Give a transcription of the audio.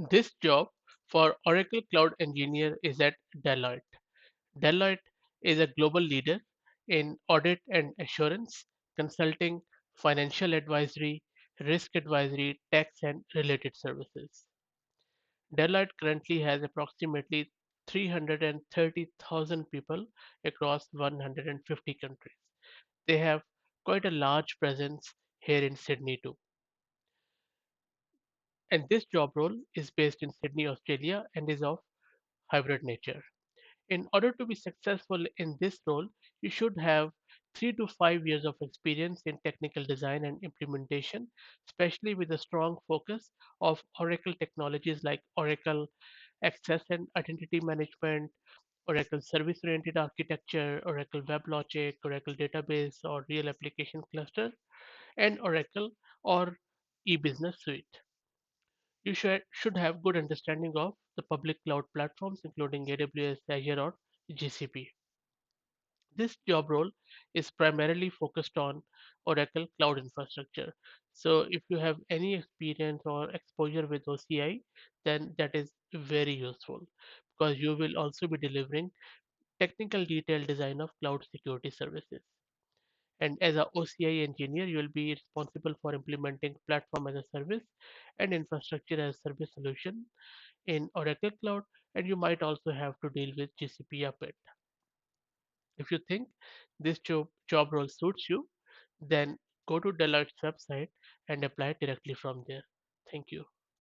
This job for Oracle Cloud Engineer is at Deloitte. Deloitte is a global leader in audit and assurance, consulting, financial advisory, risk advisory, tax, and related services. Deloitte currently has approximately 330,000 people across 150 countries. They have quite a large presence here in Sydney too. And this job role is based in Sydney, Australia and is of hybrid nature. In order to be successful in this role, you should have 3 to 5 years of experience in technical design and implementation, especially with a strong focus of Oracle technologies like Oracle Access and Identity Management, Oracle Service Oriented Architecture, Oracle WebLogic, Oracle Database or Real Application Cluster, and Oracle or eBusiness Suite. You should have good understanding of the public cloud platforms including AWS, Azure or GCP. This job role is primarily focused on Oracle Cloud Infrastructure. So if you have any experience or exposure with OCI, then that is very useful because you will also be delivering technical detailed design of cloud security services. And as a OCI engineer, you will be responsible for implementing platform as a service and infrastructure as a service solution in Oracle Cloud, and you might also have to deal with GCP a bit. If you think this job role suits you, then go to Deloitte's website and apply directly from there. Thank you.